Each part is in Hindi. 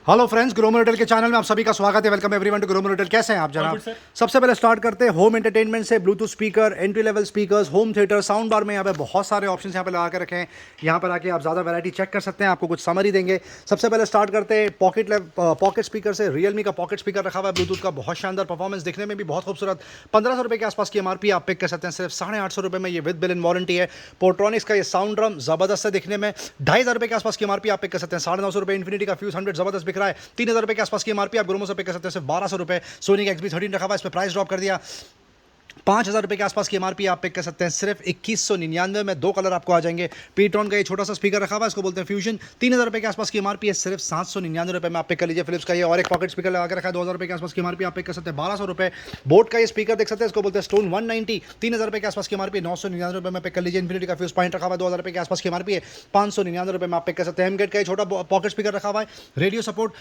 हेलो फ्रेंड्स, ग्रो मोनिटर के चैनल में आप सभी का स्वागत है। Welcome everyone to grow monitor. कैसे हैं आप जनाब? सबसे पहले स्टार्ट करते हैं होम एंटरटेनमेंट से। Bluetooth speaker, entry level speakers, home theatre, sound bar में यहाँ पे बहुत सारे ऑप्शंस यहाँ पे लगा के रखे हैं। यहाँ पर आके आप ज़्यादा वैरायटी चेक कर सकते हैं, आपको कुछ समरी देंगे। सबसे पहले स्टार्ट करते हैं पॉकेट स्पीकर से। रियलमी का पॉकेट स्पीकर रखा हुआ है ब्लूटूथ का, बहुत शानदार परफॉर्मेंस, दिखने में भी बहुत खूबसूरत। 1500 रुपये के आसपास की एमआरपी आप पिक कर सकते हैं। सिर्फ 850 रुपये में ये विद बिल इन वारंटी है। पोर्ट्रॉनिक्स का ये साउंड ड्रम जबरदस्त है दिखने में। 2500 रुपये के आसपास की एमआरपी आप पिक कर सकते हैं। 950 रुपये। इन्फिनिटी का फ्यूज 100 जबरदस्त बिक रहा है। 3000 रुपये के आसपास की एमआरपी आप ग्रोमो से पे कर सकते हैं सिर्फ 1200 रुपये। सोनी का XB13 रखा हुआ है, इस पर प्राइस ड्रॉप कर दिया। 5000 रुपये के आसपास की एमआरपी आप पिक कर सकते हैं सिर्फ 2199 में। 2 कलर आपको आ जाएंगे। पीट्रॉन का ये छोटा सा स्पीकर रखा हुआ है, इसको बोलते हैं फ्यूजन। 3000 रुपये के आसपास की एमआरपी है, सिर्फ 799 रुपये में आप पिक कर लीजिए। फिलिप्स का ये और एक पॉकेट स्पीकर लगा के रखा है, 2000 रुपये के आसपास की एमआरपी आप पिक कर सकते हैं 1200 रुपये। बोट का ये स्पीकर देख सकते हैं, इसको बोलते हैं स्टोन 190। 3000 रुपये के आसपास की एमआरपी 999 रुपये में पिक कर लीजिए। इन्फिनिटी का फ्यूज पॉइंट रखा हुआ है, 2000 रुपये के आसपास की एमआरपी है, 599 रुपये में आप पिक कर सकते हैं। एमगेट का ये छोटा पॉकेट स्पीकर रखा हुआ है, रेडियो सपोर्ट,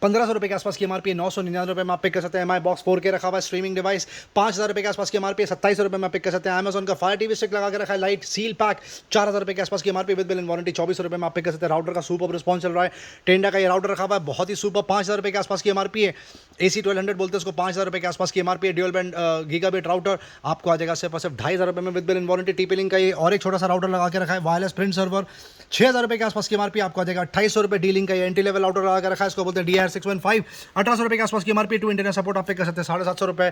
1500 रुपये के आसपास की एमआरपी है, 999 रुपये में आप पिक कर सकते हैं। MI बॉक्स 4K रखा हुआ है, स्ट्रीमिंग डिवाइस, 5000 रुपये के आसपास की एमआरपी है, 2700 रुपये में आप पिक कर सकते हैं। Amazon का फायर टीवी स्टिक लगा के रखा है, लाइट सील पैक, 4000 रुपये के आसपास की MRP with bill in warranty, 2400 रुपये में आप पिक कर सकते हैं। राउटर का सुपर रिस्पॉन्स चल रहा है। टेंडा का ये राउटर रखा हुआ है, बहुत ही सुपर, 5000 रुपये के आसपास की एमआरपी है। AC 1200 बोलते हैं उसको, 5000 रुपये के आसपास की एमआरपी है। ड्यूल बैंड गीगाबिट राउटर आपको आ जाएगा सिर्फ 2500 रुपये में with bill in warranty. TP-Link का ये और एक छोटा सा राउटर लगा के रखा है, वायरलेस प्रिंट सर्वर, 6000 रुपये के आसपास की एमआरपी आपको आ जाएगा। 2800 रुपये। D-Link का ये एंट्री लेवल राउटर लगा के रखा है, इसको बोलते हैं DR615, 1800 रुपये के आसपास की एमआरपी। 2 इंटरनेट सपोर्ट आप पिक कर सकते हैं, 750 रुपये।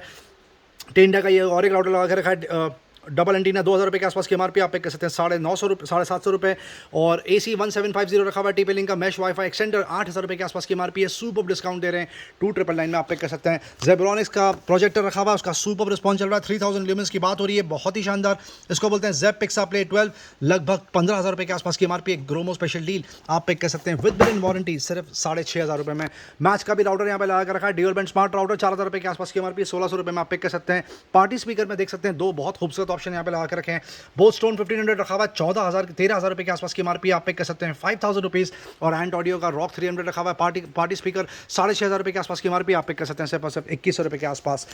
टेंडा का ये और एक राउटर लगा के रखा है, डबल एंटीना, 2000 रुपये के आसपास की एमआरपी आप पिक कर सकते हैं 950 रुपये, 750 रुपये। और AC 1750 रखा हुआ है। TP-Link का मैश वाईफाई एक्सटेंडर, 8000 रुपये के आसपास की एमआरपी है, सुपर डिस्काउंट दे रहे हैं, 2999 में आप पिक कर सकते हैं। Zebronics का प्रोजेक्टर रखा हुआ है, उसका सुपर रिस्पॉन्स चल रहा है। 3000 ल्यूमेंस की बात हो रही है, बहुत ही शानदार। इसको बोलते हैं Zep Pixaplay 12, लगभग 15000 रुपये के आसपास की एमआरपी, एक ग्रोमो स्पेशल डील आप पिक कर सकते हैं विद बिल इन वारंटी, सिर्फ 6500 रुपये में। मैच का भी राउटर यहाँ पे लगा कर रखा है, ड्यूल बैंड स्मार्ट राउटर, 4000 रुपये के आसपास की एमआरपी, 1600 रुपये में आप पिक कर सकते हैं। पार्टी स्पीकर में देख सकते हैं 2 बहुत खूबसूरत ऑप्शन यहाँ पे लगा के रखे हैं। बोथ स्टोन 1500 रखा हुआ है, 13,000 रुपये के आसपास की एमआरपी आप पिक कर सकते हैं 5000 रुपीज़। और एंट ऑडियो का रॉक 300 रखा हुआ है, पार्टी स्पीकर, 6500 रुपये के आसपास की एमआरपी आप पिक कर सकते हैं सिर्फ 2100 रुपये के आसपास।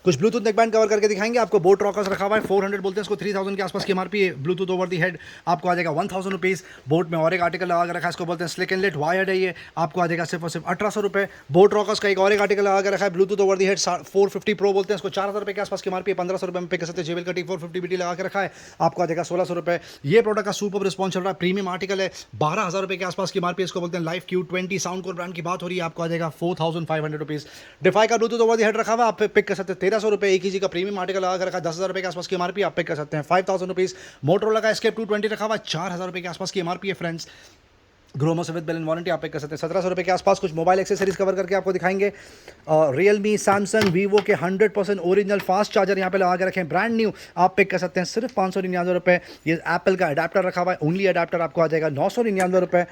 कुछ ब्लूटूथ नेकबैंड कवर करके दिखाएंगे आपको। बोट रॉकर्स रखा हुआ है, 400 बोलते हैं इसको, 3000 के आसपास की एमआरपी है। ब्लूटूथ ओवर दी हेड आपको आ जाएगा 1000 रुपीज़। बोट में और एक आर्टिकल लगा कर रखा है, इसको बोलते हैं स्लिक एंड लेट वायर्ड है, ये आपको आ जाएगा सिर्फ और सिर्फ 1800 रुपये। बोट रॉकर्स का एक और एक आर्टिकल लगा कर रखा है, Bluetooth over the head 450 pro बोलते हैं इसको, 4000 रुपये के आसपास की एमआरपी, 1500 रुपये में पिक कर सकते हैं। JBL का T450 BT लगा के रखा है, आपको आ जाएगा 1600 रुपये। ये प्रोडक्ट का सुपर रिस्पॉन्स चल रहा है, प्रीमियम आर्टिकल है, 12000 रुपये के आसपास की एमआरपी, इसको बोलते हैं life Q20 sound core brand की बात हो रही है, आपको आ जाएगा 4500 रुपीज़। डिफाई का ब्लूटूथ ओवर दी हेड रखा हुआ है, आप पिक कर सकते हैं 1300 रुपये। AKG का प्रीमियम आर्टिकल लगा रखा है, 10,000 रुपये के आसपास की एमआरपी आप पिक कर सकते हैं 5000 रुपीज़। मोटरोला का Escape 220 रखा हुआ है, 4000 रुपये के आसपास की एमआरपी है फ्रेंड्स। ग्रोमो से विद बिल इन वारंटी आप पिक कर सकते हैं 1700 रुपये के आसपास। कुछ मोबाइल एक्सेसरीज कवर करके आपको दिखाएंगे। रियलमी, सैमसंग, वीवो के 100% ओरिजिनल फास्ट चार्जर यहाँ पे लगा के रखें, ब्रांड न्यू आप पिक कर सकते हैं सिर्फ 599 रुपये। ये एप्पल का अडाप्टर रखा हुआ है, ओनली अडाप्टर आपको आ जाएगा 999 रुपये।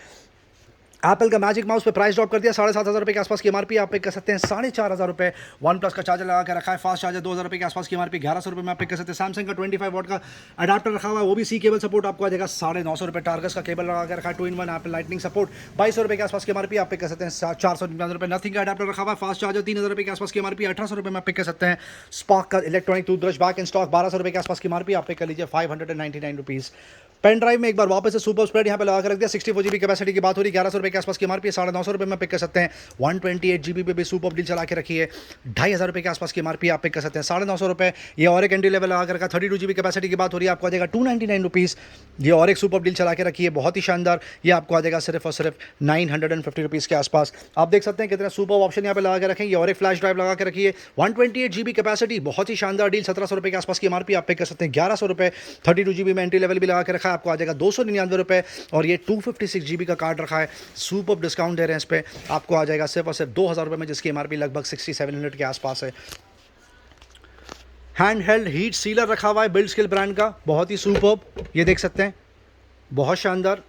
एप्पल का मैजिक माउस पे प्राइस ड्रॉप कर दिया, 7500 रुपये के आसपास की एमआरपी आप पिक कर सकते हैं 4500 रुपये। वन प्लस का चार्जर लगा के रखा है, फास्ट चार्जर, 2000 रुपये के आसपास की एमआरपी, 1100 रुपये में आप पिक कर सकते हैं। सैमसंग का 25 वॉट का अडाप्टर रखा हुआ है, वो भी सी केबल सपोर्ट आपको आ जाएगा 950 रुपये। टार्गस का केबल लगा के रखा है, 2-in-1 एप्पल लाइटनिंग सपोर्ट, 2200 रुपये के आसपास की एमआरपी आप पिक कर सकते हैं 499 रुपये। नथिंग का अडाप्टर रखा हुआ है, फास्ट चार्जर, 3000 रुपये के आसपास की एमआरपी, 1800 रुपये में आप पिक कर सकते हैं। स्पार्क का electronic toothbrush back in stock, 1200 रुपये के आसपास की एमआरपी आप पिक कर लीजिए 599 रुपीज़। पेन ड्राइव में एक बार वापस से सुपर स्प्रेड यहाँ पे लगा कर रख दिया, 64 GB कैपेसिटी की बात हो रही है, 1100 रुपये के आसपास की एमआरपी, 950 रुपये में पिक कर सकते हैं। 128 GB पे भी सुपर डील चला के रखी है, 2500 रुपये के आसपास की एमआरपी आप पिक कर सकते हैं 950 रुपये। ये और एक एंट्री लेवल लगा कर रखा, 32 GB कैपेसिटी की बात हो रही है, आपको आ जाएगा 299 रुपीज़। ये और एक सुपर डील चला के रखी है, बहुत ही शानदार, ये आपको आ जाएगा सिर्फ और सिर्फ 950 रुपीज़ के आसपास। आप देख सकते हैं कितने सुपर ऑप्शन यहाँ पे लगा के रखें। ये और एक फ्लैश ड्राइव लगा के रखी है, 128 GB कैपेसिटी, बहुत ही शानदार डील, 1700 रुपये के आसपास की एमआरपी आप पिक कर सकते हैं 1100 रुपये। 32 GB में एंट्री लेवल भी लगा के रखा है, आपको आ जाएगा 299 रुपये। और ये 256 GB का कार्ड रखा है, सुपर डिस्काउंट दे रहे हैं इस पर, आपको आ जाएगा सिर्फ और सिर्फ 2000 रुपये में, जिसकी एमआरपी लगभग 6700 के आसपास है। हैंड हेल्ड हीट सीलर रखा हुआ है, बिल्ड स्किल ब्रांड का, बहुत ही सुपर्ब, ये देख सकते हैं, बहुत शानदार।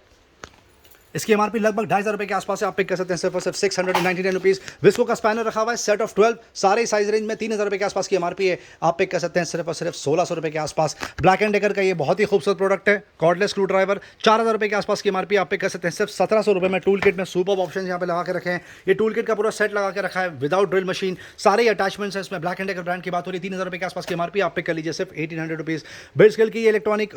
इसकी एमआरपी लगभग 2500 रुपये के आसपास से आप पिक कर सकते हैं सिर्फ और सिर्फ 699 रुपीज़। विस्को का स्पैनर रखा हुआ है, सेट ऑफ 12, सारे साइज रेंज में 3000 रुपये के आसपास की एमआरपी है, आप पिक कर सकते हैं सिर्फ और सिर्फ 1600 रुपये के आसपास। ब्लैक एंड डेकर का ये बहुत ही खूबसूरत प्रोडक्ट है, कॉर्डलेस स्क्रू ड्राइवर, 4000 रुपये के आसपास की एमआरपी आप पिक कर सकते हैं सिर्फ 1700 रुपये में। टूल किट में सुपर ऑप्शन यहाँ पे लगा के रखे हैं, ये टूल किट का पूरा सेट लगा के रखा है, विदाउट ड्रिल मशीन, सारे अटैचमेंट्स हैं इसमें। ब्लैक एंड डेकर ब्रांड की बात हो रही है, 3000 रुपये के आसपास की एमआरपी आप पिक कर लीजिए सिर्फ 1800 रुपीज़। बिल्ड स्किल की इलेक्ट्रॉनिक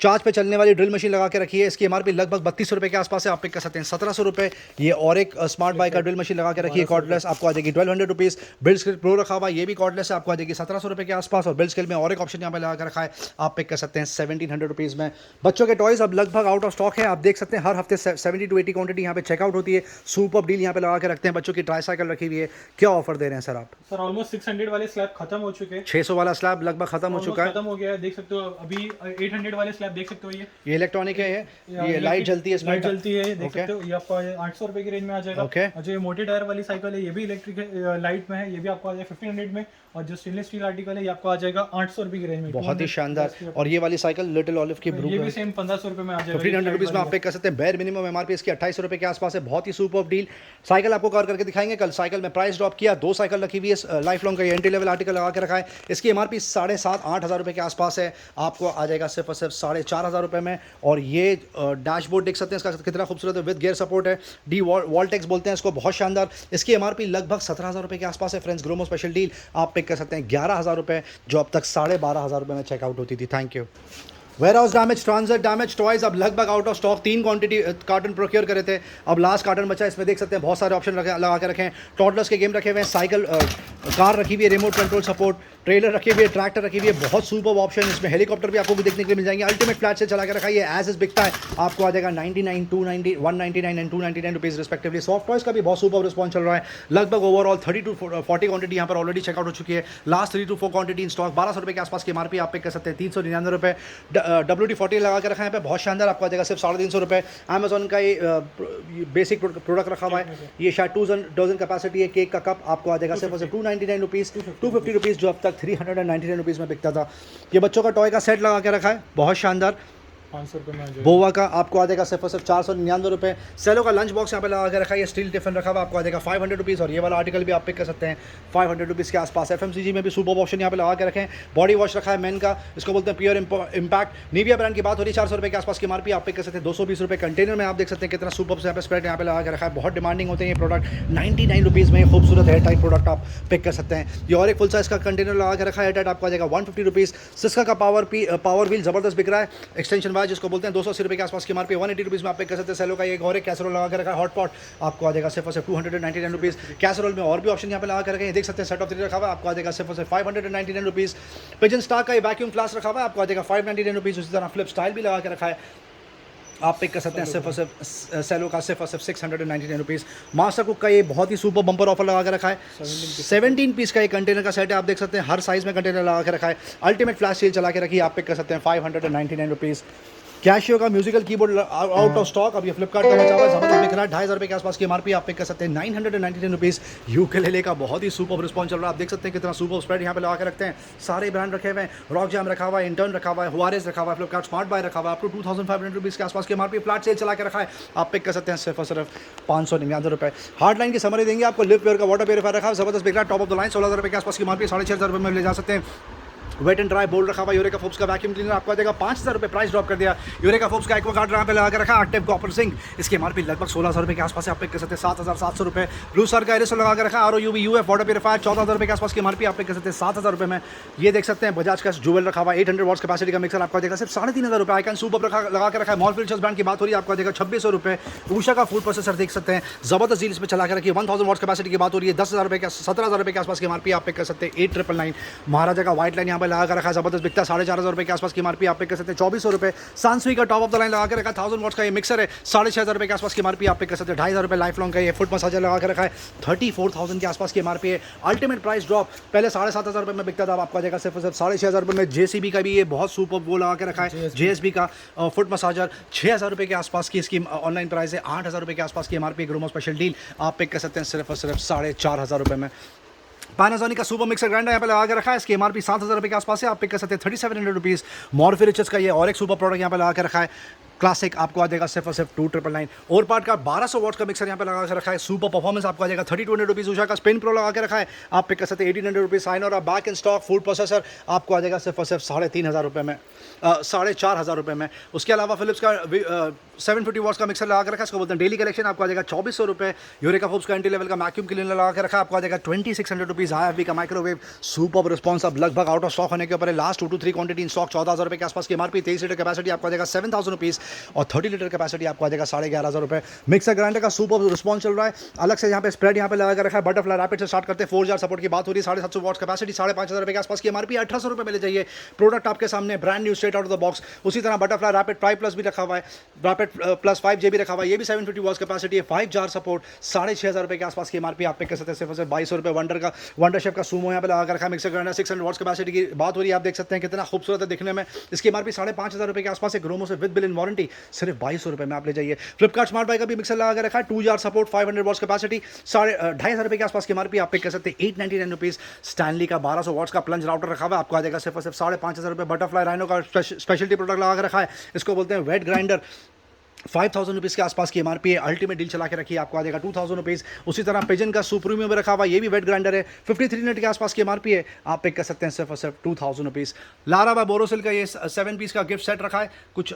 चार्ज पे चलने वाली ड्रिल मशीन लगा के रखी है, इसकी एमआरपी लगभग 3200 रुपये के आसपास है, आप पिक कर सकते हैं 1700 रुपये। ये और एक स्मार्ट बाइक का ड्रिल मशीन लगा के रखी है कॉर्डलेस, आपको आ जाएगी 1200 रुपीज़। बिल्ड स्किल प्रो रखा हुआ, ये भी कॉर्डलेस है, आपको आ जाएगी 1700 रुपये के आसपास। और बिल्ड स्किल में और एक ऑप्शन यहाँ पे लगा के रखा है, आप पिक कर सकते हैं 1700 रुपीज़ में। बच्चों के टॉयज़ अब लगभग आउट ऑफ स्टॉक है, आप देख सकते हैं हर हफ्ते 70 to 80 क्वांटिटी यहाँ पे चेकआउट होती है। सुपर डील यहाँ पे लगा के रखते हैं, बच्चों की ट्राई साइकिल रखी हुई है। क्या ऑफर दे रहे हैं सर आप? सर ऑलमोस्ट 600 वाले स्लैब खत्म हो चुके हैं, 600 वाला स्लैब लगभग खत्म हो चुका है, खत्म हो गया है, देख सकते हो। अभी 800 वाले स्लैब देख सकते हो, ये इलेक्ट्रॉनिक है, ये लाइट जलती है, इसमें लाइट जलती है, देख सकते हो। ये आपको 800 रुपए की रेंज में आ जाएगा। और जो ये मोटे टायर वाली साइकिल है, ये भी इलेक्ट्रिक लाइट में है, ये भी आपको आ जाएगा 1500 में। और जो स्टेनलेस स्टील आर्टिकल है, ये आपको आ जाएगा 800 रुपए की रेंज में, बहुत ही शानदार। और ये वाली साइकिल लिटिल ऑलिव की ब्रू, ये भी सेम 1500 रुपए में आ जाएगा, 1500 रुपीज़ में आप पे कर सकते हैं। बेयर मिनिमम एमआरपी इसकी 2800 रुपये के आसपास है, बहुत ही सुपर डील। साइकिल आपको कवर करके दिखाएंगे कल। साइकिल में प्राइस ड्रॉप किया, 2 साइकिल रखी हुई है, लाइफ लॉन्ग का एंट्री लेवल आर्टिकल लगा के रखा है। इसकी एमआरपी 7,500-8,000 रुपये के आसपास है, आपको आ जाएगा सिर्फ और सिर्फ 4,500 रुपये में। और ये डैशबोर्ड देख सकते हैं इसका कितना खूबसूरत है, विद गियर सपोर्ट है, डी वॉल्टेक्स बोलते हैं इसको, बहुत शानदार। इसकी एमआरपी लगभग 17,000 रुपये के आसपास है फ्रेंड्स। ग्रोमो स्पेशल डील आप पिक कर सकते हैं 11,000 रुपये, जो अब तक 12,500 रुपये में चेकआउट होती थी। Thank you. Warehouse damage, transit damage toys अब लगभग out of stock. 3 quantity carton procure करे थे, अब लास्ट कार्टन बचा। इसमें देख सकते हैं बहुत सारे ऑप्शन लगा के रखे हैं। टॉडलर्स के गेम रखे हुए हैं, साइकिल कार रखी हुई है, रिमोट कंट्रोल सपोर्ट, ट्रेलर रखी हुई है, ट्रैक्टर रखी हुई है, बहुत सुपर ऑप्शन। इसमें हेलीकॉप्टर भी आपको भी देखने के लिए मिल जाएंगे। अल्टीमेट फ्लैट से चला के रखा है, एज इज बिकता है, आपको आ जाएगा 99, 290, 199 and 299 rupees respectively. Soft toys का भी बहुत सुपर रिस्पॉन्स चल रहा है। लगभग ओवरऑल 30 to 40 क्वांटिटी यहाँ पर ऑलरेडी चेकआउट हो चुकी है। Last 3 to 4 quantity in stock, 1200 रुपये के आसपास की एमआरपी आप पिक कर सकते हैं 399 रुपये। WD-40 लगा के रखा है पे, बहुत शानदार, आपको आ जाएगा सिर्फ 350 रुपये। अमेजोन का ये बेसिक प्रोडक्ट रखा हुआ है, ये शायद 2 कैपेसिटी है, केक का कप, आपको आ जाएगा सिर्फ 299 रुपीज़, 250 रुपीज़, जो अब तक 399 रुपीज़ में बिकता था। ये बच्चों का टॉय का सेट लगा के रखा है, बहुत शानदार, 500 रुपये में बोवा का, आपको आ जाएगा सिर्फ और सिर्फ 499 रुपये। सेलो का लंच बॉक्स यहाँ पे लगा के रखा है, ये स्टील टिफिन रखा हुआ, आपको आ जाएगा 500 रुपीज़। और ये वाला आर्टिकल भी आप पिक कर सकते हैं 500 रुपीज़ के आसपास। FMCG में भी सुपर ऑप्शन यहाँ पे लगा के रखे हैं। बॉडी वॉश रखा है मैन का, इसको बोलते हैं प्योर इम्पैक्ट। निविया ब्रांड की बात हो रही है, 400 रुपये के आसपास की एमआरपी आप पिक कर सकते हैं 220 रुपये। कंटेनर में आप देख सकते हैं कितना सुपर यहाँ पे स्प्रेड यहाँ पे लगा के रखा है, बहुत डिमांडिंग होते हैं ये प्रोडक्ट। 99 रुपीज़ में खूबसूरत एयर टाइट प्रोडक्ट आप पिक कर सकते हैं। ये और एक फुल साइज का कंटेनर लगा के रखा है एयर टाइट, आपको आ जाएगा 150 रुपीज़। सिस्का का पावर व्हील ज़बरदस्त बिक रहा है, एक्सटेंशन वाइज जिसको बोलते हैं 280 रुपये के आसपास की एमआरपी, 180 रुपीज़ में आप पिक कर सकते हैं। सेलो का एक और एक कैसरोल लगा के रखा है, हॉट पॉट, आपको आ जाएगा सिर्फ और सिर्फ 299 रुपीज़। कैसरोल में और भी ऑप्शन यहाँ पे लगा के रखे हैं, देख सकते हैं सेट ऑफ 3 रखा हुआ है, आपको आ जाएगा सिर्फ और सिर्फ 599 रुपीज़। पिजन स्टार का ये वैक्यूम फ्लास्क रखा हुआ है, आपको आ जाएगा 599 रुपीज़। उसी तरह फ्लिप स्टाइल भी लगा के रखा है, आप पिक कर सकते हैं सिर्फ और सिर्फ सेलो का सिर्फ और सिर्फ 699 रुपीज़। मास्टर कुक का ये बहुत ही सुपर बम्पर ऑफर लगा के रखा है, 17 पीस का ये कंटेनर का सेट है, आप देख सकते हैं हर साइज़ में कंटेनर लगा के रखा है। अल्टीमेट फ्लैश सेल चला के रखी है, आप पिक कर सकते हैं 599 रुपीज़। कैशियो का musical keyboard out of stock, अब ये फ्लिपकार्ट का बचा हुआ है, जबरदस्त बिक रहा है, 2,500 रुपये के आसपास की एमआरपी आप पिक कर सकते हैं 999 रुपीज़। यूकेलेले का बहुत ही सुपर रिस्पॉन्स चल रहा है, आप देख सकते हैं कितना सुपर स्प्रेड यहाँ पे लगा के रखते हैं। सारे ब्रांड रखे हुए हैं, रॉक जैम रखा हुआ है, इंटर्न रखा हुआ है, हुआरेस रखा हुआ है, फ्लिपकार्ट स्मार्ट बाय रखा हुआ है, आपको 2500 रुपीज़ के आसपास की एमआरपी फ्लैट सेल चला के रखा है, आप पिक कर सकते हैं सिर्फ और सिर्फ 599 रुपये। हार्डलाइन की समरी देंगे आपको, लिव प्योर का वाटर प्योरीफायर रखा है, जबरदस्त बिक रहा है, टॉप ऑफ द लाइन 16,000 रुपये के आसपास की एमआरपी, 6,500 रुपये में ले जा सकते हैं। वेट एंड ड्राई बोल्ड रखा हुआ, यूरेका फोप्स का वैक्यूम क्लीनर आपको आ जाएगा 5,000 रुपये, प्राइस ड्रॉप कर दिया। यूरेका फोप्स का एक्वागार्ड यहाँ पे लगा के रखा, एक्टिव कॉपर सिंक, इसकी एमआरपी लगभग 16,000 रुपये के आसपास आप पिक कर सकते हैं 7,700 रुपये। ब्लू सर का एरिसो लगा के रखा, ROUV UF वाटर प्योरीफायर 14,000 रुपये के आसपास की एमआरपी आप पिक कर सकते हैं 7,000 रुपये में। ये देख सकते हैं बजाज का जुवेल रखा हुआ, 800 वॉट्स कैपेसिटी का मिक्सर आपको आ जाएगा सिर्फ 3,500 रुपये। आइकन सुपर लगा के रखा है, मॉल फिल्टर्स ब्रांड की बात हो रही है, आपको आ जाएगा 2,600 रुपये। उषा का फूड प्रोसेसर देख सकते हैं, जबरदस्त डील इसमें चला के रखी है, 1000 वॉट्स कैपेसिटी की बात हो रही है, 10,000 रुपये का 17,000 रुपये के आसपास की एमआरपी आप पिक कर सकते हैं 8,999। महाराजा का व्हाइट लाइन यहाँ पे लगा कर रखा है, जबरदस्त बिकता है 4,500 रुपये के आसपास की एमआरपी आप पिक कर सकते हैं 2,400 रुपये। सांसवी का टॉप ऑफ द लाइन लगा के रखा है, 1000 वॉट्स का ये मिक्सर है, 6,500 रुपये के आसपास की एमआरपी आप पिक कर सकते हैं 2,500 रुपये। लाइफ लॉन्ग का ये फुट मसाजर लगा के रखा है, 34,000 के आसपास की एमआरपी है। अल्टीमेट प्राइस ड्रॉप, पहले 7,500 रुपये में बिकता था, अब आपको आ जाएगा सिर्फ 6,600 रुपये में। JCB का भी ये बहुत सुपर वो लगा के रखा है, JSB का फुट मसाजर 6,000 रुपये के आसपास की इसकी ऑनलाइन प्राइस है, 8,000 रुपये के आसपास की एमआरपी। ग्रोमो स्पेशल डील आप पिक कर सकते हैं सिर्फ और सिर्फ 4,500 रुपये में। पैनासोनिक का सुपर मिक्सर ग्राइंडर यहाँ पे लगा के रखा है, इसकी एमआरपी 7,000 रुपये के आसपास है, आप पिक कर सकते हैं 3,700 रुपीज़। मॉर्फी रिचेस का ये और एक सुपर प्रोडक्ट यहाँ पे लगा के रखा है, क्लासिक आपको आ जाएगा सिर्फ और सिर्फ 2999। और पार्ट का 1200 वॉट्स का मिक्सर यहाँ पे लगा के रखा है, सुपर परफॉर्मेंस आपको आ जाएगा 3200 रुपीज़। उषा का स्पिन प्रो लगा के रखा है, आप पिक कर सकते हैं 1800 रुपीज़। साइन और back in stock food processor आपको आ जाएगा सिर्फ और सिर्फ 3500 रुपये में, 4500 रुपये में। उसके अलावा फिलिप्स का 750 वॉट्स का मिक्सर लगा के रखा है, इसको बोलते हैं डेली कलेक्शन, आपको आ जाएगा 2400 रुपये। यूरेका फोर्ब्स का एंटी लेवल का वैक्यूम क्लीनर लगा के रखा है, आपको आ जाएगा 2600 रुपीज़। IFB का माइक्रोवेव सुपर रिस्पॉन्स अब लगभग आउट ऑफ स्टॉक होने के ऊपर है, last 2 to 3 quantity in stock, 14,000 रुपये के आसपास की MRP। 23 लीटर कैपेसिटी आपको आ जाएगा 7,000 रुपीज़ और 30 लीटर कैपेसिटी आपको आ जाएगा 11,500 रुपये। मिक्सर ग्राइंडर का सुपर रिस्पॉन्स चल रहा है, अलग से यहाँ पे स्प्रेड यहाँ पे लगा के रखा है। बटरफ्लाई रैपिड से स्टार्ट करते हैं, 4 जार सपोर्ट की बात हो रही है, 750 वॉट्स कैपेसिटी, 5,500 रुपये के आसपास की MRP। 1800 रुपये मिल जाइए, प्रोडक्ट आपके सामने brand new straight out of the box. उसी तरह बटरफ्लाई रैपिड प्राइम प्लस भी रखा हुआ है, रैपिड प्लस 5J भी रखा हुआ है, ये भी 750 वॉट्स कैपेसिटी है, 5 जार सपोर्ट, 6,500 रुपये के आसपास की MRP। आप पे कर सकते हैं सिर्फ 2200 रुपये। वंडर शेफ का सूमो यहाँ पे लगा रखा है, मिक्सर ग्राइंडर 600 वॉट्स कैपेसिटी की बात हो रही है, आप देख सकते हैं कितना खूबसूरत है दिखने में। इसकी MRP 5,500 रुपये के आसपास है, ग्रोमो से विद बिल इन वारंटी, सिर्फ 2200 रुपये में आप ले जाइए। फ्लिपकार्ट स्मार्ट बाई का भी मिक्सर लगा के रखा है, 2 जार सपोर्ट, 500 वॉट्स कैपेसिटी, 2,500 रुपये के आसपास की MRP। आप पे कर सकते हैं 899 रुपीज़। स्टैनली का 1200 वॉट्स का प्लंज राउटर रखा हुआ है, आपको आ जाएगा सिर्फ और सिर्फ 5,500 रुपये। बटरफ्लाई राइनो का स्पेशलिटी प्रोडक्ट लगा के रखा है, इसको बोलते हैं वेट ग्राइंडर, 5,000 रुपीज़ के आसपास की MRP है। अल्टीमेट डील चला के रखिए, आपको आ जाएगा 2,000 रुपीज़। उसी तरह पिजन का सुप्रीमियम में रखा हुआ, ये भी वेट ग्राइंडर है, 53 मिनट के आसपास की MRP है, आप पिक कर सकते हैं सिर्फ और सिर्फ 2,000 रुपीज़। लारा बाय बोरोसिल का ये 7 पीस का गिफ्ट सेट रखा है, कुछ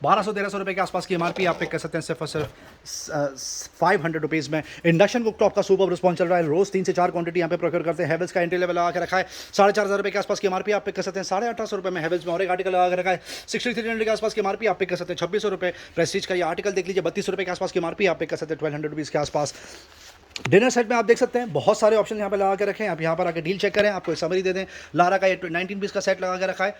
1200-1300 रुपये के आसपास की MRP आप पिक कर सकते हैं सिर्फ और सिर्फ 500 रुपीज़ में। इंडक्शन कुकटॉप का सुपर रिस्पॉन्स चल रहा है, रोज़ 3 से 4 क्वांटिटी यहाँ पे प्रोक्योर करते हैं। हेवल्स का एंट्री लेवल लगा के रखा है, 4,500 रुपये के आसपास की MRP आप पिक कर सकते हैं 1850 रुपये में। हेवल्स में और एक आर्टिकल लगा के रखा है, 6300 के आसपास की MRP आप पिक कर सकते हैं 2600 रुपये। प्रेस्टीज का ये आर्टिकल देख लीजिए, 3200 रुपये के आसपास की MRP आप पिक कर सकते हैं 1200 रुपीज़ के आसपास। डिनर सेट में आप देख सकते हैं बहुत सारे ऑप्शन यहाँ पे लगा के रखे हैं, आप यहाँ पर आके डील चेक करें, आपको समरी दे दें। लारा का ये 19 पीस का सेट लगा के रखा है,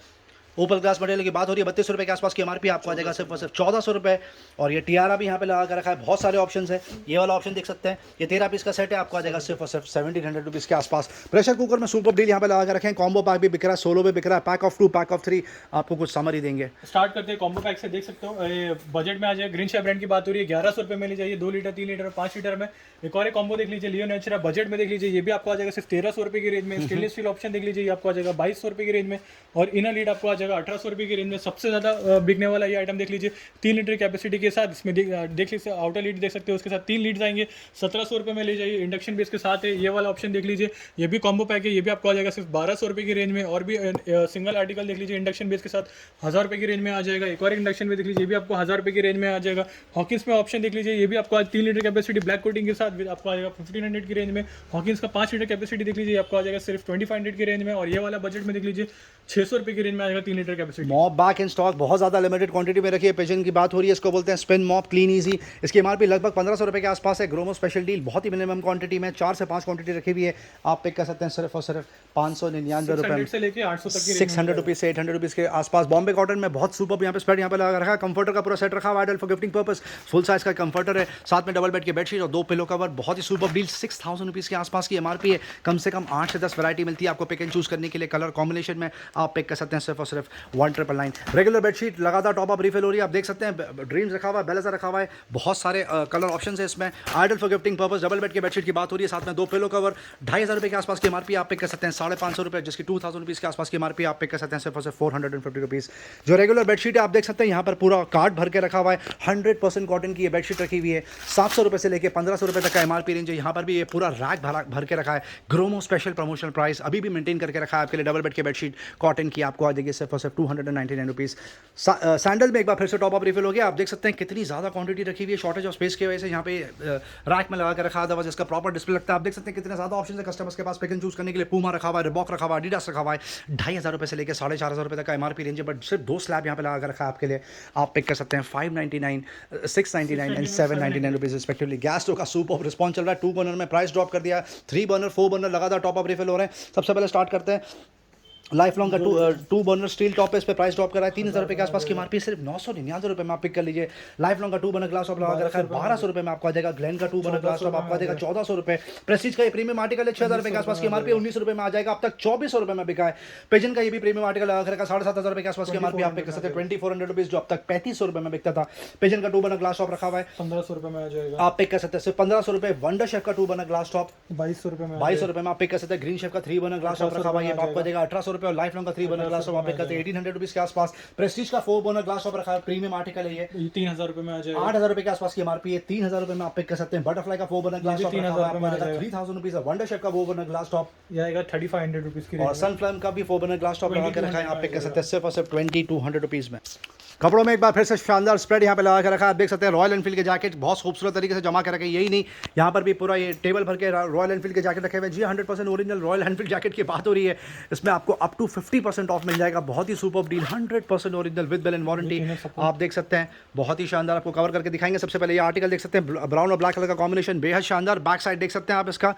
ओपल ग्लास मटेरियल की बात हो रही है, 3200 रुपये के आसपास की MRP आपको आ जाएगा सिर्फ और सिर्फ 1400 रुपये। और ये टियारा भी यहाँ पे लगा कर रखा है, बहुत सारे ऑप्शंस है। ये वाला ऑप्शन देख सकते हैं, ये 13 पीस का सेट है, आपको आ जाएगा सिर्फ और सिर्फ 1700 रुपीज़ के आसपास। प्रेशर कुकर में सुपर डील यहाँ पे लगा कर रखे हैं, कॉम्बो पैक भी बिक रहा है, सोलो भी बिक रहा है, पैक ऑफ 2 पैक ऑफ 3। आपको कुछ समरी देंगे, स्टार्ट करते हैं कॉम्बो पैक से। देख सकते हो ये बजट में आ जाए, ग्रीन शेफ ब्रांड की बात हो रही है, 1100 रुपये में ले जाइए, 2 लीटर 3 लीटर 5 लीटर में। एक और कॉम्बो देख लीजिए, लियो नेचुरा बजट में देख लीजिए, ये भी आपको आ जाएगा सिर्फ 1300 रुपये की रेंज में। स्टेनलेस स्टील ऑप्शन देख लीजिए, ये आपको आ जाएगा 2200 रुपये की रेंज में। और इनर लीड आपको आ जाएगा 1800 रुपये की रेंज में। सबसे ज़्यादा बिकने वाला ये आइटम देख लीजिए, 3 लीटर कैपेसिटी के साथ, इसमें देख लीजिए आउटर लीड देख सकते हो, उसके साथ 3 लीड्स आएंगे, 1700 रुपये में ले जाइए। इंडक्शन बेस के साथ है, ये वाला ऑप्शन देख लीजिए, ये भी कॉम्बो पैक है, ये भी आपको आ जाएगा सिर्फ 1200 रुपये की रेंज में। और भी सिंगल आर्टिकल देख लीजिए, इंडक्शन बेस के साथ 1000 रुपये की रेंज में आ जाएगा। एक और इंडक्शन में देख लीजिए, ये भी आपको 1000 रुपये की रेंज में आ जाएगा। हॉकिंस में ऑप्शन देख लीजिए, ये भी आपको 3 लीटर कैपेसिटी ब्लैक कोटिंग के साथ आपको आ जाएगा 1500 की रेंज में। हॉकिंस का 5 लीटर कैपेसिटी देख लीजिए, आपको आ जाएगा सिर्फ 2500 की रेंज में। और ये वाला बजट में देख लीजिए 600 रुपये की रेंज में आ जाएगा 3 litre capacity. Mop back in stock बहुत ज़्यादा लिमिटेड क्वांटिटी में रखी है, पिजन की बात हो रही है, इसको बोलते हैं स्पिन मॉप क्लीन ईजी। इसकी MRP लगभग 1500 रुपये के आसपास है। ग्रोमो स्पेशल डील बहुत ही मिनिमम क्वांटिटी में, 4 से 5 क्वांटिटी रखी हुई है, आप पिक कर सकते हैं सिर्फ और सिर्फ 599 रुपये से लेके 800 तक की 600 रुपीज़ से 800 रुपीज़ के आसपास। बॉम्बे कॉटन में बहुत सुपर यहाँ पे स्प्रेड यहाँ पे लगा रखा है, कंफर्टर का पूरा सेट रखा हुआ है for gifting purpose. Full size का कंफर्टर है, साथ में डबल बेड की बेडशीट और 2 पिलो कवर, बहुत ही सुपर डील। 6000 रुपीज़ के आसपास की MRP है, कम से कम 8 से 10 वैरायटी मिलती है आपको पिक एंड चूज करने के लिए कलर कॉम्बिनेशन में, आप पिक कर सकते हैं सिर्फ और सिर्फ 1999। रेगुलर बेडशीट लगातार टॉप अप रिफिल हो रही है, आप देख सकते हैं ड्रीम्स रखा हुआ है, बेलेजा रखा हुआ है, बहुत सारे कलर ऑप्शन है इसमें। Ideal for gifting purpose double bed की बेडशीट की बात हो रही है, साथ में 2 पिलो कवर, 2500 रुपये के आसपास की MRP आप पिक कर सकते हैं 550 रुपये, जिसकी 2000 रुपीज़ के आसपास की MRP आप पिक कर सकते हैं सिर्फ और सिर्फ 450 रुपीज़। जो रेगुलर बेडशीट है आप देख सकते हैं यहाँ पर पूरा कार्ड भर के रखा हुआ है, 100% कॉटन की ये बेडशीट रखी हुई है, 700 रुपये से लेकर 1500 रुपये तक का MRP रेंज है। यहाँ पर भी ये पूरा रैक भर के रखा है, ग्रोमो स्पेशल प्रमोशनल प्राइस अभी भी मेंटेन करके रखा है आपके लिए। डबल बेड की बेडशीट कॉटन की आपको आ जाएगी सिर्फ और सिर्फ 299 रुपीज़। सैंडल में एक बार फिर से टॉप अप रिफिल हो गया, आप देख सकते हैं कितनी ज़्यादा क्वांटिटी रखी हुई है, शॉर्टेज ऑफ स्पेस की वजह से यहाँ पे रैक में लगा कर रखा था, जिसका प्रॉपर डिस्प्ले लगता है। आप देख सकते हैं कितने ज़्यादा ऑप्शन है कस्टमर्स के पास पिक एंड चूज करने के लिए। पूमा रखा हुआ है, रिबॉक रखा हुआ है, एडिडास रखा हुआ है, 2500 रुपये से लेकर 4500 रुपये तक का MRP रेंज है, बट सिर्फ 2 स्लैब यहाँ पे लगा कर रखा है आपके लिए, आप पिक कर सकते हैं 599, 699 and 799 rupees respectively. Gas stove का सुपर रिस्पॉन्स चल रहा है, 2 बर्नर में प्राइस ड्रॉप कर दिया, 3 बर्नर 4 बर्नर लगातार टॉप अप रिफिल हो रहे हैं। सबसे पहले स्टार्ट करते हैं लाइफ लॉन्ग का 2 बर्नर स्टील टॉप पे इस पे प्राइस ड्रॉप कर रहा है, 3000 रुपये के आसपास की MRP सिर्फ 999 रुपये में आप पिक कर लीजिए। लाइफ लॉन्ग का 2 बर्नर ग्लास टॉप लगा कर रखा है 1200 रुपये में आपको आ जाएगा। ग्लेन का 2 बर्नर ग्लास टॉप आपको आ जाएगा 1400 रुपये। प्रेस्टीज का ये प्रीमियम आर्टिकल है 6000 रुपये के आसपास की MRP 1900 रुपये में आ जाएगा, अब तक 2400 रुपये में बिका है। पिजन का ये भी प्रीमियम आर्टिकल लगा कर रखा है 7500 रुपये के आसपास की MRP आप पिक कर सकते हैं 2400 रुपीज़, जो अब तक 3500 रुपये में बिकता था। पिजन का 2 बर्नर ग्लास टॉप रखा हुआ है 1500 रुपये में आ जाएगा, आप पिक कर सकते हैं सिर्फ 1500 रुपये। वंडर शेफ का 2 बर्नर ग्लास टॉप 2200 रुपये में 2200 रुपये में आप पिक कर सकते हैं। ग्रीन शेफ का 3 बर्नर ग्लास टॉप रखा हुआ है, ये आपको आ जाएगा 1800 रुपये और लाइफ लॉन्ग का 3 बर्नर ग्लास टॉप आप पिक करते हैं 1800 रुपीज़ के आसपास। प्रेस्टीज का 4 बर्नर ग्लास टॉप रखा है, प्रीमियम आर्टिकल है ये, 3000 रुपये में आ जाएगा। 8000 रुपये के आसपास की एमआरपी है, 3000 रुपये में आप पिक कर सकते हैं। बटरफ्लाई का 4 बर्नर ग्लास टॉप 3000 रुपीज़ है। वंडर शेफ का 4 बर्नर ग्लास टॉप आएगा 3500 रुपीज़ की। और सनफ्लैम का भी 4 बर्नर ग्लास टॉप लगा के रखा है, आप पिक कर सकते हैं सिर्फ और सिर्फ 2200 रुपीज़ में। कपड़ों में एक बार फिर से शानदार स्प्रेड यहाँ पे लगा के रखा है, आप देख सकते हैं। रॉयल एनफील्ड के जैकेट बहुत खूबसूरत तरीके से जमा के रखे हैं, यही नहीं यहाँ पर भी पूरा ये टेबल भर के रॉयल एनफील्ड के जैकेट रखे हुए हैं। जी 100% ओरिजिनल रॉयल एनफील्ड जैकेट की बात हो रही है, इसमें आपको अप टू 50% ऑफ मिल जाएगा। बहुत ही super deal, 100% original with bill and warranty आप देख सकते हैं। बहुत ही शानदार, आपको कवर करके दिखाएंगे। सबसे पहले ये आर्टिकल देख सकते हैं, ब्राउन और ब्लैक कलर का कॉम्बिनेशन बेहद शानदार। बैक साइड देख सकते हैं आप इसका,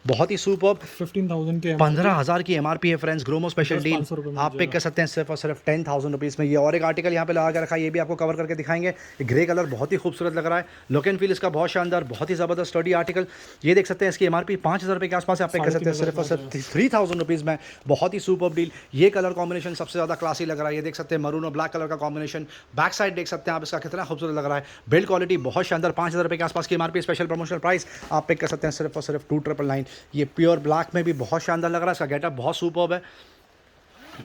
बहुत ही सुपर। 15,000 के 15,000 की एमआरपी है फ्रेंड्स। ग्रोमो स्पेशल डील आप पिक कर सकते हैं सिर्फ और सिर्फ 10,000 रुपीज़ में। ये और एक आर्टिकल यहाँ पे लगा के रखा है, ये भी आपको कवर करके दिखाएंगे। ग्रे कलर बहुत ही खूबसूरत लग रहा है, लुक एंड फील इसका बहुत शानदार, बहुत ही ज़बरदस्त स्टडी आर्टिकल। ये देख सकते हैं, इसकी एमआरपी 5,000 रुपये के आसपास आप पिक कर सकते हैं सिर्फ और सिर्फ 3,000 रुपीज़ में। बहुत ही सुपर डील। ये कलर कॉम्बिनेशन सबसे ज़्यादा क्लासी लग रहा है, ये देख सकते हैं मरून और ब्लैक कलर का कॉम्बिनेशन। बैक साइड देख सकते हैं आप इसका, कितना खूबसूरत लग रहा है। बिल्ड क्वालिटी बहुत शानदार, 5,000 रुपये के आसपास की एमआरपी। स्पेशल प्रमोशनल प्राइस आप पिक कर सकते हैं सिर्फ और सिर्फ 2,999। ये प्योर ब्लैक में भी बहुत शानदार लग रहा है, इसका गेटअप बहुत सुपर्ब है।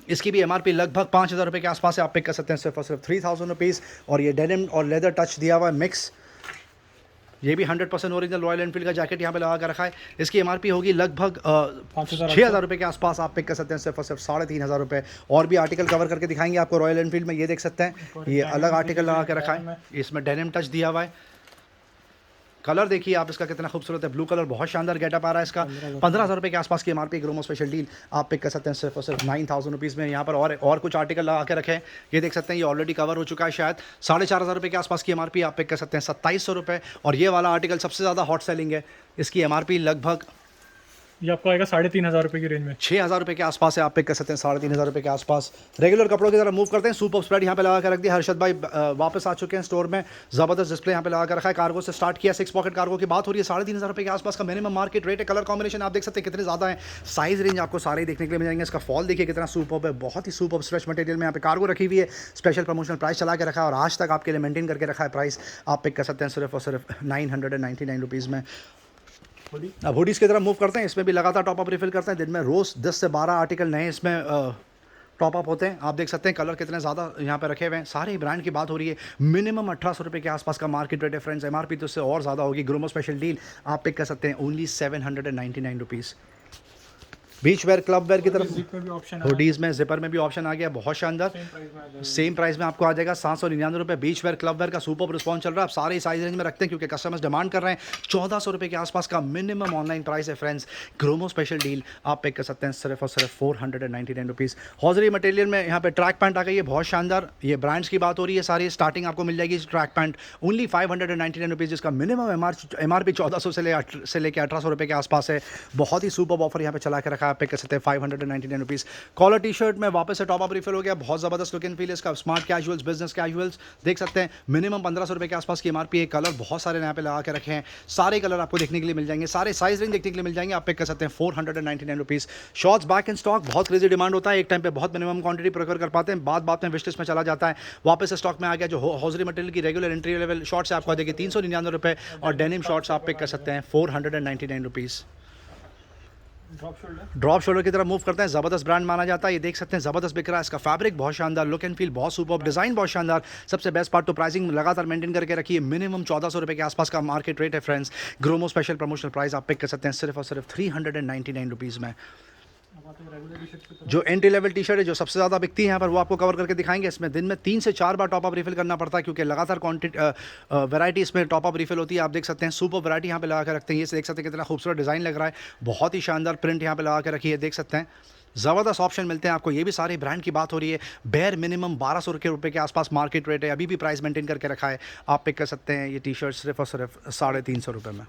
इसकी भी एमआरपी लगभग 5,000 रुपये के आसपास है, आप पिक कर सकते हैं सिर्फ और सिर्फ 3,000 रुपीज़। और ये डेनिम और लेदर टच दिया हुआ है मिक्स, ये भी 100% ओरिजिनल रॉयल एनफील्ड का जैकेट यहाँ पे लगा कर रखा है। इसकी एमआरपी होगी लगभग 6,000 रुपये के आसपास, आप पिक कर सकते हैं सिर्फ और सिर्फ 3,500 रुपये। और भी आर्टिकल कवर करके दिखाएंगे आपको रॉयल एनफील्ड में। ये देख सकते हैं, ये अलग आर्टिकल लगा के रखा है, इसमें डेनिम टच दिया हुआ है। कलर देखिए आप इसका, कितना खूबसूरत है, ब्लू कलर, बहुत शानदार गेटअप आ रहा है इसका। 15,000 रुपये के आसपास की एमआरपी, ग्रोमो स्पेशल डील आप पिक कर सकते हैं सिर्फ और सिर्फ 9,000 रुपीज़ में। यहाँ पर और कुछ आर्टिकल लगा के रखे हैं, ये देख सकते हैं, ये ऑलरेडी कवर हो चुका है शायद। 4,500 रुपये के आसपास की एमआरपी, आप पिक कर सकते हैं 2,700 रुपये। और ये वाला आर्टिकल सबसे ज़्यादा हॉट सेलिंग है, इसकी एमआरपी लगभग ये आपको आएगा 3,500 रुपये की रेंज में। 6,000 रुपये के आसपास है, आप पिक कर सकते हैं 3,500 रुपये के आसपास। रेगुलर कपड़ों की तरह मूव करते हैं। सुपर स्प्रेड यहाँ पे लगा कर रख दिया, हर्षद भाई वापस आ चुके हैं स्टोर में। ज़बरदस्त डिस्प्ले यहाँ पे लगा कर रखा है। कार्गो से स्टार्ट किया, 6 पॉकेट कार्गो की बात हो रही है, 3,500 रुपये के आसपास का मिनिमम मार्केट रेट है। कलर कॉम्बिनेशन आप देख सकते हैं कितने ज़्यादा है, साइज रेंज आपको सारे ही देखने के लिए मिल जाएंगे। इसका फॉल देखिए कितना सुपर्ब है, बहुत ही सुपर्ब स्ट्रेच मटेरियल में यहाँ पे कार्गो रखी हुई है। स्पेशल प्रमोशनल प्राइस चला के रखा है और आज तक आपके लिए मेंटेन करके रखा है प्राइस, आप पिक कर सकते हैं सिर्फ और सिर्फ 999 रुपीज़ में। अब हुडीज़ की तरफ मूव करते हैं, इसमें भी लगातार टॉपअप रिफिल करते हैं। दिन में रोज़ 10 से 12 आर्टिकल नए इसमें टॉपअप होते हैं। आप देख सकते हैं कलर कितने ज़्यादा यहाँ पे रखे हुए हैं। सारे ब्रांड की बात हो रही है, मिनिमम 1,800 रुपये के आसपास का मार्केट रेट है फ्रेंड्स। एमआरपी तो उससे और ज़्यादा होगी। ग्रोमो स्पेशल डील आप पिक कर सकते हैं only 799 rupees. Beachwear, clubwear की तरफ हुडीज़ में, जिपर में भी ऑप्शन आ गया, बहुत शानदार। सेम प्राइस में आपको आ जाएगा 799 रुपये। बीच वेयर, क्लब वेयर का सुपर रिस्पॉन्स चल रहा है। आप सारे साइज रेंज में रखते हैं क्योंकि कस्टमर्स डिमांड कर रहे हैं। 1,400 रुपये के आसपास का मिनिमम ऑनलाइन प्राइस है फ्रेंड्स। ग्रोमो स्पेशल डील आप पिक कर सकते हैं सिर्फ और सिर्फ 499 रुपीज़। हॉजरी मटेरियल में यहाँ पे ट्रैक पैंट आ गई है, बहुत शानदार। ये ब्रांड्स की बात हो रही है सारी, स्टार्टिंग आपको मिल जाएगी ट्रैक पैंट ओनली 599 रुपीज़, जिसका मिनिमम एमआरपी 1,400 से लेकर 1,800 रुपये के आसपास है। बहुत ही सुपर ऑफर यहाँ पे चला के रखा है, आप पिक कर सकते हैं 599 रुपीज़। कॉलर टी शर्ट में वापस से टॉपअप रिफिल हो गया, बहुत ज़बरदस्त लुक एंड फील इसका। स्मार्ट कैजुअल्स, बिजनेस कैजुअल्स देख सकते हैं, मिनिमम 1,500 रुपये के आसपास की एमआरपी है। कलर बहुत सारे यहाँ पे लगा के रखे हैं, सारे कलर आपको देखने के लिए मिल जाएंगे, सारे साइज रेंज देखने के लिए मिल जाएंगे, आप पिक कर सकते हैं 499 rupees. Shorts back in stock, बहुत क्रेजी डिमांड होता है, एक टाइम पे बहुत मिनिमम क्वांटिटी प्रोक्योर कर पाते हैं, बात में विश लिस्ट में चला जाता है, वापस से स्टॉक में आ गया। जो हॉजरी मटेरियल की रेगुलर एंट्री लेवल शॉर्ट्स आपको आ जाएगी 399 रुपये और डेनिम शॉर्ट्स आप पिक कर सकते हैं 499 रुपीज़। ड्रॉप शोल्डर की तरफ मूव करते हैं, ज़बरदस्त ब्रांड माना जाता है। ये देख सकते हैं ज़बरदस्त बिक रहा है, इसका फैब्रिक बहुत शानदार, लुक एंड फील बहुत सुपर, डिज़ाइन बहुत शानदार। सबसे बेस्ट पार्ट तो प्राइसिंग लगातार मेंटेन करके रखी है। मिनिमम 1,400 रुपये के आसपास का मार्केट रेट है friends. Gromo special promotional price आप पिक कर सकते हैं सिर्फ और सिर्फ 399 रुपीज़ में। जो एंट्री लेवल टी शर्ट है, जो सबसे ज़्यादा बिकती है यहाँ पर, वो आपको कवर करके दिखाएंगे। इसमें दिन में 3 से 4 बार टॉपअप रिफिल करना पड़ता है क्योंकि लगातार वैरायटी इसमें टॉपअप रिफिल होती है। आप देख सकते हैं सुपर वैरायटी यहाँ पे लगा कर रखते हैं। ये देख सकते हैं कितना खूबसूरत डिज़ाइन लग रहा है, बहुत ही शानदार प्रिंट यहाँ पे लगा कर रखी है, देख सकते हैं ज़बरदस्त ऑप्शन मिलते हैं आपको। ये भी सारे ब्रांड की बात हो रही है। बेयर मिनिमम 1,200 रुपये के आसपास मार्केट रेट है, अभी भी प्राइस मेंटेन करके रखा है, आप पिक कर सकते हैं ये टी शर्ट सिर्फ और सिर्फ 350 रुपये में।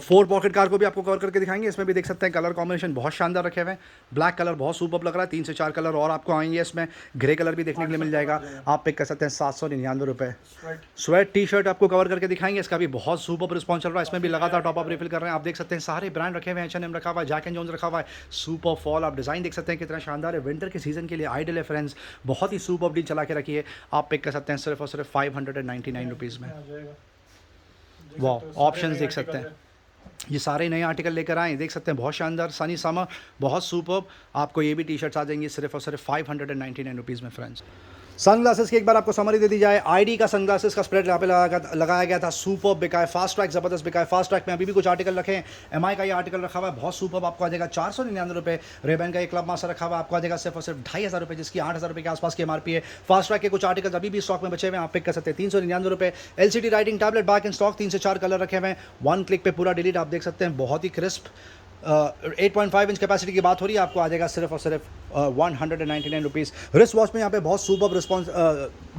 4 पॉकेट कार को भी आपको कवर करके दिखाएंगे, इसमें भी देख सकते हैं कलर कॉम्बिनेशन बहुत शानदार रखे हुए हैं। ब्लैक कलर बहुत सुपर लग रहा है, 3 से 4 कलर और आपको आएंगे इसमें। ग्रे कलर भी देखने के लिए मिल जाएगा, आप पिक कर सकते हैं 799 रुपये। स्वेट टी शर्ट आपको कवर करके दिखाएंगे, इसका भी बहुत सुपर रिस्पॉन्स चल रहा है। इसमें भी लगातार टॉपअप रिफिल कर रहे हैं, आप देख सकते हैं सारे ब्रांड रखे हुए हैं। H&M रखा हुआ है, जैक एंड जोन्स रखा हुआ है, सुपर फॉल। आप डिज़ाइन देख सकते हैं कितना शानदार है, विंटर के सीजन के लिए आइडल है फ्रेंड्स। बहुत ही सुपर डील चला के रखी है, आप पिक कर सकते हैं सिर्फ और सिर्फ 599 रुपीज़ में। वाह, ऑप्शन देख सकते हैं, ये सारे नए आर्टिकल लेकर आए, देख सकते हैं बहुत शानदार सनी समर, बहुत सुपर्ब। आपको ये भी टी शर्ट्स आ जाएंगी सिर्फ और सिर्फ 599 रुपीज़ में फ्रेंड्स। सनग्लासेस की एक बार आपको समरी दे दी जाए, आईडी का सनग्लासेस का स्प्रेड यहाँ पे लगाया गया था, सुपर बिका है, फास्ट ट्रैक ज़बरदस्त बिका है। फास्ट ट्रैक में अभी भी कुछ आर्टिकल रखे हैं, एमआई का ये आर्टिकल रखा हुआ है, बहुत सुपर, आपको आ जाएगा 499 रुपये। रेबन का ये क्लब मास्टर रखा हुआ है, आपको आ जाएगा सिर्फ और सिर्फ 2500 रुपये, जिसकी 8000 रुपये के आसपास की एमआरपी है। फास्ट ट्रैक के कुछ आर्टिकल अभी भी स्टॉक में बचे हुए हैं, आप पिक कर सकते हैं 399 रुपये। LCD writing tablet back in stock, 3 से 4 कलर रखे हुए हैं, 1 क्लिक पे पूरा डिलीट, आप देख सकते हैं, बहुत ही क्रिस्प 8.5 इंच कैपेसिटी की बात हो रही है, आपको आ जाएगा सिर्फ और सिर्फ 199 रुपीज़। रिस्ट वॉच में यहाँ पे बहुत सुपर रिस्पॉन्स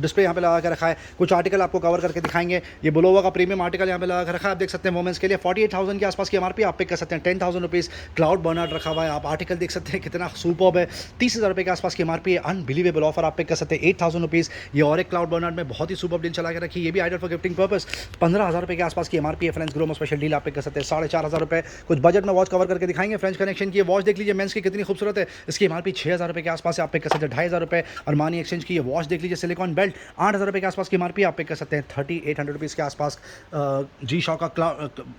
डिस्प्ले यहाँ पे लगा के रखा है, कुछ आर्टिकल आपको कवर करके दिखाएंगे। ये बुलोवा का प्रीमियम आर्टिकल यहाँ पे लगा के रखा है, आप देख सकते हैं वोमेंस के लिए 48,000 के आसपास की एमआरपी, आप पिक कर सकते हैं 10,000 रुपीज़। क्लाउड बर्नर्ड रखा हुआ है, आप आर्टिकल देख सकते हैं कितना सुपर है, 30,000 रुपये के आसपास की एमआरपी है, अनबिलीवेबल ऑफर, आप पिक कर सकते हैं 8,000 रुपीज़। ये और एक क्लाउड बर्नर्ड में बहुत ही सुपर डील चला के रखी, ये भी आइडियल फॉर गिफ्टिंग पर्पस, 15,000 रुपये के आसपास की एमआरपी है फ्रेंड्स। ग्रोमो स्पेशल डील आप पिक कर सकते हैं 4,500 रुपये। कुछ बजट में वॉच कवर करके दिखाएंगे, फ्रेंच कनेक्शन की वॉच देख लीजिए, मेंस की कितनी खूबसूरत है, इसकी एमआरपी 6,000 रुपये के आसपास है, आप पिक कर सकते हैं 2,500 रुपये। अरमानी एक्सचेंज की ये वॉच देख लीजिए, सिलिकॉन बेल्ट 8,000 रुपये के आसपास की एमआरपी, आप पिक कर सकते हैं 3,800 रुपीज़ के आसपास। जी शॉक का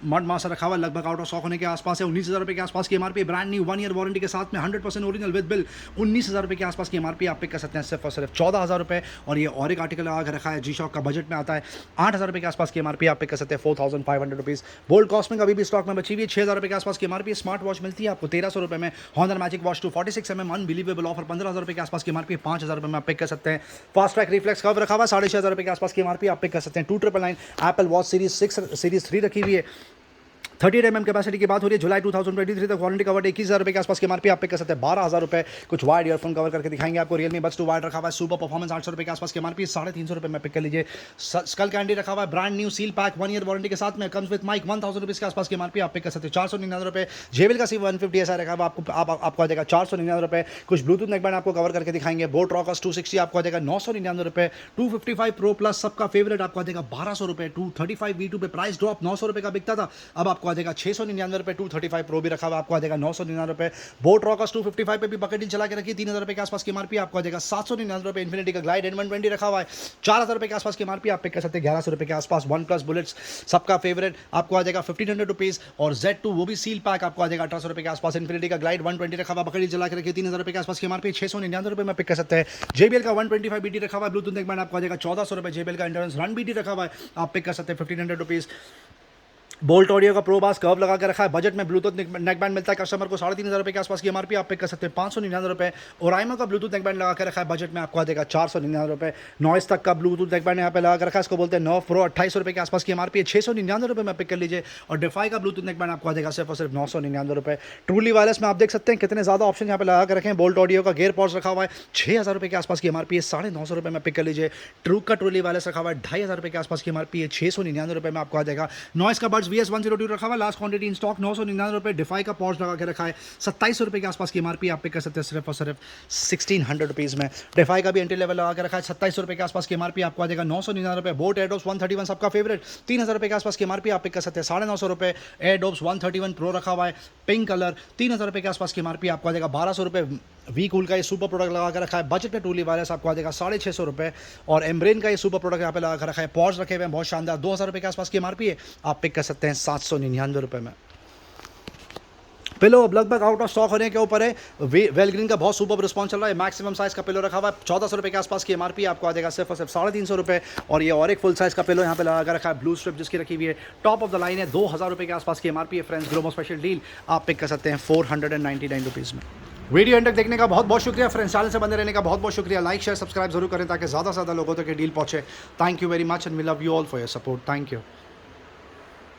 मड मास्टर रखा हुआ है, लगभग आउट ऑफ स्टॉक होने के आसपास है, 19,000 रुपये के आसपास की MRP, brand new 1 year warranty के साथ में 100% ओरिजिनल विद बिल, 19,000 रुपये के आसपास की एमआरपी, आप पिक कर सकते हैं सिर्फ और सिर्फ 14,000 रुपये। और ये और एक आर्टिकल लगा रखा है, जी शॉक का बजट में आता है, 8,000 रुपये के आसपास की एमआरपी, आप पिक कर सकते हैं 4,500 रुपीज़। बोल्ड कॉस्मिक अभी भी स्टॉक में बची हुई है, 6,000 रुपये के आसपास की एमआरपी। स्मार्ट वॉच मिलती है आपको 1,300 रुपये में, Honor magic watch 246 mm, unbelievable offer, 15,000 रुपये के आसपास की एमआरपी, 5,000 रुपये में आप पिक कर सकते हैं। फास्ट ट्रैक रिफ्लेक्स कर्व रखा हुआ है, 6,500 रुपये के आसपास की एमआरपी, आप पिक कर सकते हैं 299। एप्पल वॉच सीरीज 6 सीरीज 3 रखी हुई है, 38 mm कैपेसिटी की बात हो रही है, जुलाई 2023 तक वारंटी कवर्ड, 21,000 रुपये के आसपास की एमआरपी, आप पिक कर सकते हैं 12,000 रुपये। कुछ वाइड ईयरफोन कवर करके दिखाएंगे आपको, रियलमी बड्स 2 वाइड रखा हुआ है, सुपर परफॉर्मेंस 800 रुपये के आसपास की एमआरपी, 350 रुपये में पिक कर लीजिए। स्कल कैंडी रखा हुआ है, brand new seal pack 1 year warranty के साथ में, कम्स विद माइक, 1,000 रुपीज़ के आसपास की एमआरपी, आप पिक कर सकते हैं 499 रुपये। जेबल का C150 ऐसा रखा हुआ आपको आ जाएगा 499 रुपये। कुछ ब्लूटूथ नेकबैंड आपको कवर करके दिखाएंगे, बोट रॉकर्स 260 आपको आ जाएगा 999 रुपये। 255 प्रो प्लस सबका फेवरेट आपको आ जाएगा 1,200 रुपये। 235 V2 पे प्राइस ड्रॉप 900 रुपये का बिकता था, अब आपको आ जाएगा 699 रुपये। 235 प्रो भी रखा हुआ आपको आ जाएगा 999 रुपये। बोट रॉकर्स 255 पे भी बकेट डील चला के रखी, 3,000 रुपये के आसपास की एमआरपी, आपको आ जाएगा 799 रुपये। इन्फिनिटी का ग्लाइड N120 रखा हुआ है, 4,000 रुपये के आसपास की एमआरपी, आप पिक कर सकते हैं 1,100 रुपये के आसपास। वन प्लस बुलेट्स सबका फेवरेट आपको आ जाएगा 1,500 रुपीज़, और Z2 वो भी सील पैक आपको आ जाएगा 1,800 रुपये के आसपास। इन्फिनिटी का ग्लाइड 120 रखा हुआ, बकेट डील चला के रखी, 3,000 रुपये के आसपास की एमआरपी, 699 रुपये में पिक कर सकते हैं। JBL का 125 BT रखा हुआ है, ब्लूटूथ नेकबैंड आपको आ जाएगा 1,400 रुपये। JBL का इंडोरेंस रन BT रखा हुआ है, आप पिक कर सकते हैं 1,500 रुपीज़। बोल्ट ऑडियो का प्रो बास कर्व लगा के रखा है, बजट में ब्लूटूथ नेकबैंड मिलता है कस्टमर को 3,500 रुपये के आसपास की एमआरपी, आप पिक कर सकते हैं 599 रुपये। ओराइमा का ब्लूटूथ नेकबैंड लगा के रखा है, बजट में आपको आ जाएगा 499 रुपये। नॉइस तक का ब्लूटूथ नेकबैंड यहाँ पे लगा के रखा है, इसको बोलते हैं नर्व प्रो, 2,800 रुपये के आसपास की एमआरपी है, 699 रुपये में पिक कर लीजिए। और डिफाई का ब्लूटूथ नेकबैंड आपको आ जाएगा सिर्फ और सिर्फ 999 रुपये। ट्रूली वायरलेस में आप देख सकते हैं कितने ज़्यादा ऑप्शन यहाँ पे लगा के रखे हैं। बोल्ट ऑडियो का गेयर पॉड्स रखा हुआ है, 6,000 रुपये के आसपास की एमआरपी है, 950 रुपये में पिक कर लीजिए। ट्रूक का ट्रूली वायरलेस रखा हुआ है, 2,500 रुपये के आसपास की एमआरपी है, 699 रुपये में आपको आ जाएगा। नॉइस का बड्स VS102 रखा हुआ, लास्ट क्वांटिटी इन स्टॉक, 999 रुपये। डिफाई का पॉज लगा के रखा है, 2,700 रुपये के आसपास की एमआरपी, आप पिक कर सकते हैं सिर्फ और सिर्फ 1,600 रुपीज़ में। डिफाई का भी एंट्री लेवल लगा के रखा है, 2,700 रुपये के आसपास की एमआरपी, आपको आ जाएगा 999 रुपये। बोट एयरडोप्स 131 सबका फेवरेट, 3,000 रुपये के आसपास की एमआरपी, आप पिक कर सकते हैं 950 रुपये। एयरडोप्स 131 प्रो रखा हुआ है, पिंक कलर, 3,000 रुपये के आसपास की एमआरपी, आपको आ जाएगा 1,200 रुपये। वी कूल का ये सुपर प्रोडक्ट लगा के रखा है, बजट में ट्रूली वायरलेस आपको आ जाएगा 650 रुपये। और एम्ब्रेन का ये सुपर प्रोडक्ट यहाँ पे लगा के रखा है, पॉज रखे हुए हैं बहुत शानदार, 2,000 रुपये के आसपास की एमआरपी है, आप पिक कर सकते हैं 799 रुपये में। पिलो अब लगभग आउट ऑफ स्टॉक होने के ऊपर है। वेलग्रीन का बहुत सुपर रिस्पॉन्स चल रहा है, मैक्सिमम साइज का पिलो रखा हुआ है, 1,400 रुपये के आसपास की एमआरपी, आपको आ जाएगा सिर्फ और सिर्फ 350 रुपये। और ये और एक फुल साइज का पिलो यहाँ पे लगा रखा है, ब्लू स्ट्रिप जिसकी रखी हुई है, टॉप ऑफ द लाइन है, 2,000 रुपये के आसपास की एमआरपी है फ्रेंड्स। ग्लोबो स्पेशल डील आप पिक कर सकते हैं 499 रुपीज़ में। वीडियो एंड तक देखने का बहुत बहुत शुक्रिया फ्रेंड्स, चैनल से बने रहने का बहुत बहुत शुक्रिया। लाइक शेयर सब्सक्राइब जरूर करें ताकि ज़्यादा से ज़्यादा लोगों तक ये डील पहुँचे। Thank you very much and we love you all for your support. Thank you.